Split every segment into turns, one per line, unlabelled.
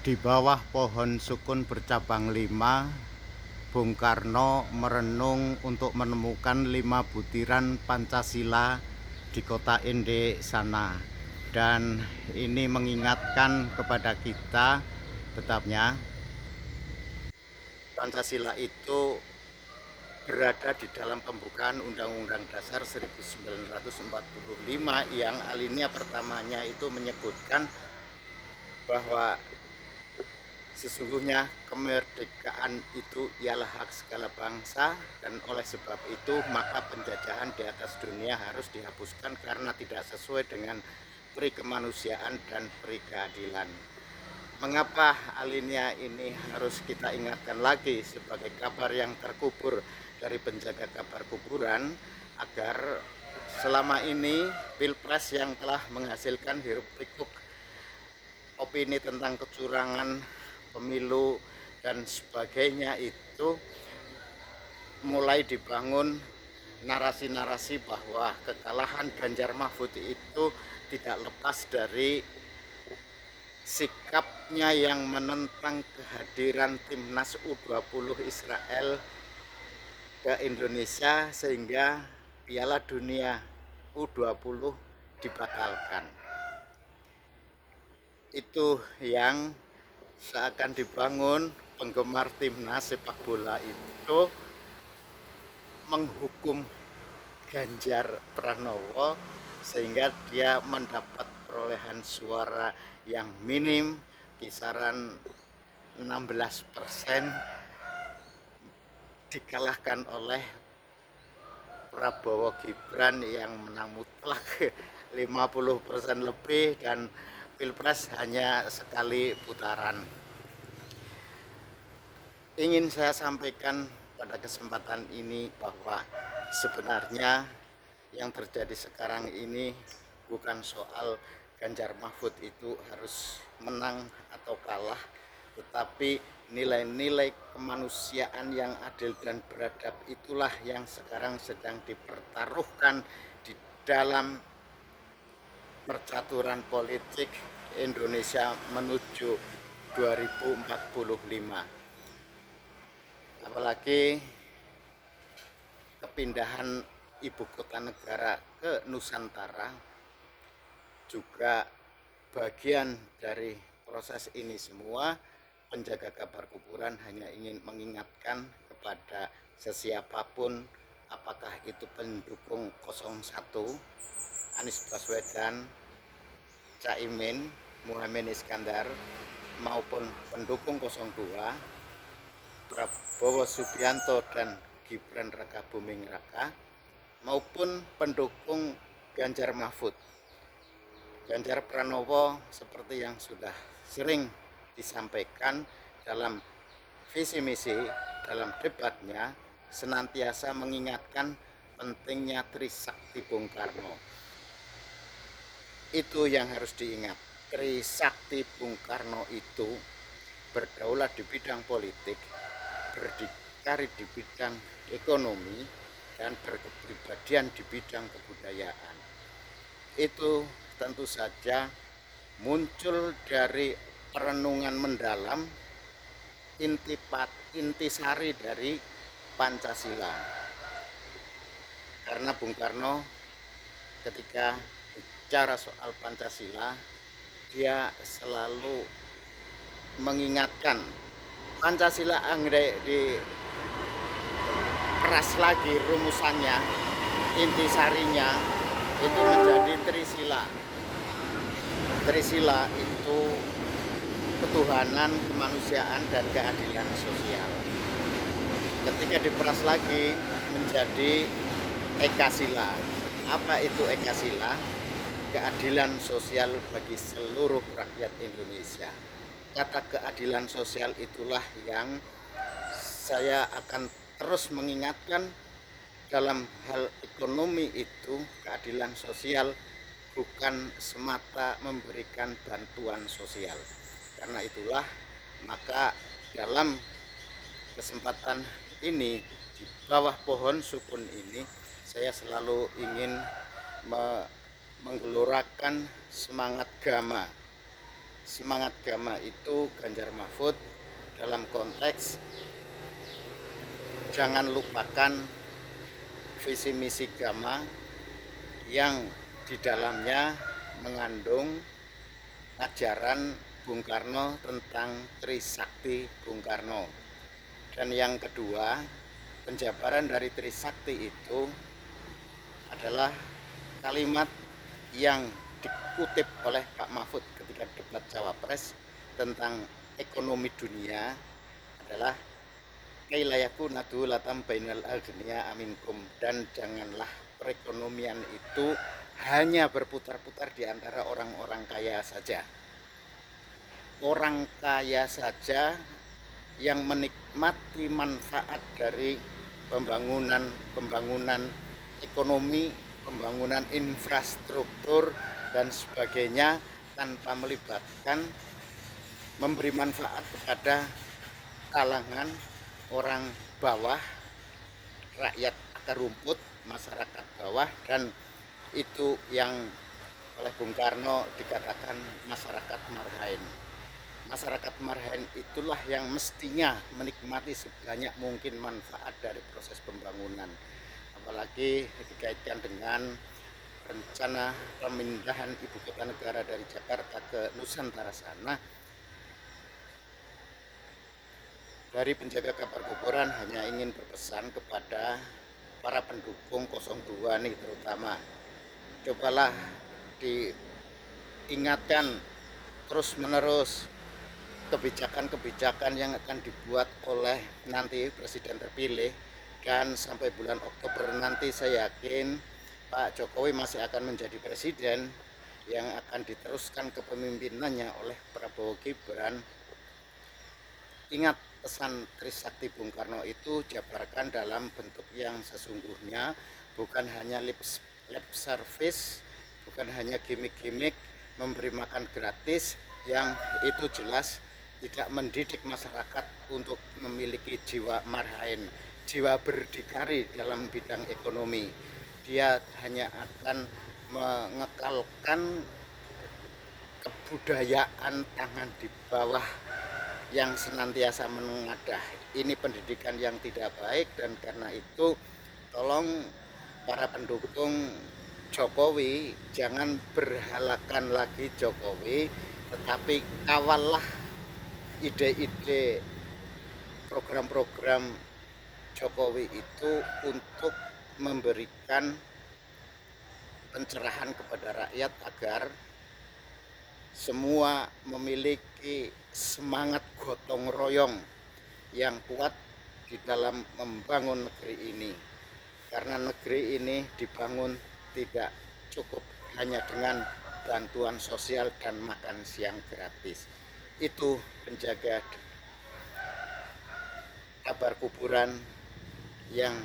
Di bawah pohon sukun bercabang 5, Bung Karno merenung untuk menemukan 5 butiran Pancasila di kota Ende sana. Dan ini mengingatkan kepada kita tetapnya Pancasila itu berada di dalam pembukaan Undang-Undang Dasar 1945 yang alinea pertamanya itu menyebutkan bahwa sesungguhnya kemerdekaan itu ialah hak segala bangsa, dan oleh sebab itu maka penjajahan di atas dunia harus dihapuskan karena tidak sesuai dengan peri kemanusiaan dan peri keadilan. Mengapa alinea ini harus kita ingatkan lagi sebagai kabar yang terkubur dari penjaga kabar kuburan, agar selama ini Pilpres yang telah menghasilkan hiruk-pikuk opini tentang kecurangan pemilu dan sebagainya itu mulai dibangun narasi-narasi bahwa kekalahan Ganjar Mahfud itu tidak lepas dari sikapnya yang menentang kehadiran timnas U20 Israel ke Indonesia sehingga Piala Dunia U20 dibatalkan. Itu yang seakan dibangun penggemar timnas sepak bola itu menghukum Ganjar Pranowo sehingga dia mendapat perolehan suara yang minim, kisaran 16%, dikalahkan oleh Prabowo Gibran yang menang mutlak 50% lebih, dan Pilpres hanya sekali putaran. Ingin saya sampaikan pada kesempatan ini bahwa sebenarnya yang terjadi sekarang ini bukan soal Ganjar Mahfud itu harus menang atau kalah, tetapi nilai-nilai kemanusiaan yang adil dan beradab itulah yang sekarang sedang dipertaruhkan di dalam percaturan politik Indonesia menuju 2045. Apalagi kepindahan ibu kota negara ke Nusantara juga bagian dari proses ini semua. Penjaga kabar kuburan hanya ingin mengingatkan kepada sesiapapun, apakah itu pendukung 01 Anies Baswedan, Caimin, Muhaimin Iskandar, maupun pendukung 02 Prabowo Subianto dan Gibran Rakabuming Raka, maupun pendukung Ganjar Mahfud. Ganjar Pranowo seperti yang sudah sering disampaikan dalam visi misi dalam debatnya, senantiasa mengingatkan pentingnya Trisakti Bung Karno. Itu yang harus diingat. Trisakti Bung Karno itu berdaulat di bidang politik, berdikari di bidang ekonomi, dan berkepribadian di bidang kebudayaan. Itu tentu saja muncul dari perenungan mendalam intisari dari Pancasila. Karena Bung Karno ketika bicara soal Pancasila, dia selalu mengingatkan Pancasila anggrek di keras lagi rumusannya, intisarinya itu menjadi Trisila. Trisila itu ketuhanan, kemanusiaan, dan keadilan sosial. Ketika diperas lagi menjadi Ekasila. Apa itu Ekasila? Keadilan sosial bagi seluruh rakyat Indonesia. Kata keadilan sosial itulah yang saya akan terus mengingatkan. Dalam hal ekonomi itu, keadilan sosial bukan semata memberikan bantuan sosial. Karena itulah maka dalam kesempatan ini, di bawah pohon sukun ini, saya selalu ingin menggelorakan semangat Gama, semangat Gama itu Ganjar Mahfud dalam konteks jangan lupakan visi misi Gama yang di dalamnya mengandung ajaran Bung Karno tentang Trisakti Bung Karno. Dan yang kedua, penjabaran dari Trisakti itu adalah kalimat yang dikutip oleh Pak Mahfud ketika debat Cawapres tentang ekonomi dunia adalah kailayaku nadu latam bainal agniya aminkum, dan janganlah perekonomian itu hanya berputar-putar di antara orang-orang kaya saja. Orang kaya saja yang menikmati manfaat dari pembangunan ekonomi, pembangunan infrastruktur dan sebagainya tanpa melibatkan memberi manfaat kepada kalangan orang bawah, rakyat akar rumput, masyarakat bawah, dan itu yang oleh Bung Karno dikatakan masyarakat marhain. Masyarakat marhain itulah yang mestinya menikmati sebanyak mungkin manfaat dari proses pembangunan, apalagi dikaitkan dengan rencana pemindahan ibu kota negara dari Jakarta ke Nusantara sana. Dari penjaga kabar kuburan hanya ingin berpesan kepada para pendukung 02 nih terutama, cobalah diingatkan terus menerus kebijakan-kebijakan yang akan dibuat oleh nanti presiden terpilih, dan sampai bulan Oktober nanti saya yakin Pak Jokowi masih akan menjadi presiden yang akan diteruskan kepemimpinannya oleh Prabowo Gibran. Ingat, pesan Trisakti Bung Karno itu jabarkan dalam bentuk yang sesungguhnya, bukan hanya lip service, bukan hanya gimmick-gimmick memberi makan gratis yang itu jelas tidak mendidik masyarakat untuk memiliki jiwa marhain, jiwa berdikari dalam bidang ekonomi. Dia hanya akan mengekalkan kebudayaan tangan di bawah yang senantiasa menengadah. Ini pendidikan yang tidak baik, dan karena itu tolong para pendukung Jokowi jangan berhalakan lagi Jokowi, tetapi kawallah ide-ide program-program Jokowi itu untuk memberikan pencerahan kepada rakyat agar semua memiliki semangat gotong royong yang kuat di dalam membangun negeri ini. Karena negeri ini dibangun tidak cukup hanya dengan bantuan sosial dan makan siang gratis. Itu penjaga kabar kuburan yang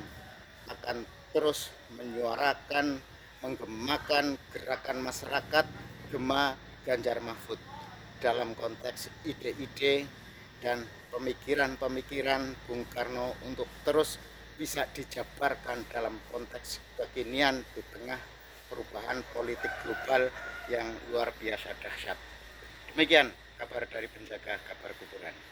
akan terus menyuarakan, menggemakan gerakan masyarakat Gema Ganjar Mahfud dalam konteks ide-ide dan pemikiran-pemikiran Bung Karno untuk terus bisa dijabarkan dalam konteks kekinian di tengah perubahan politik global yang luar biasa dahsyat. Demikian kabar dari penjaga kabar kuburan.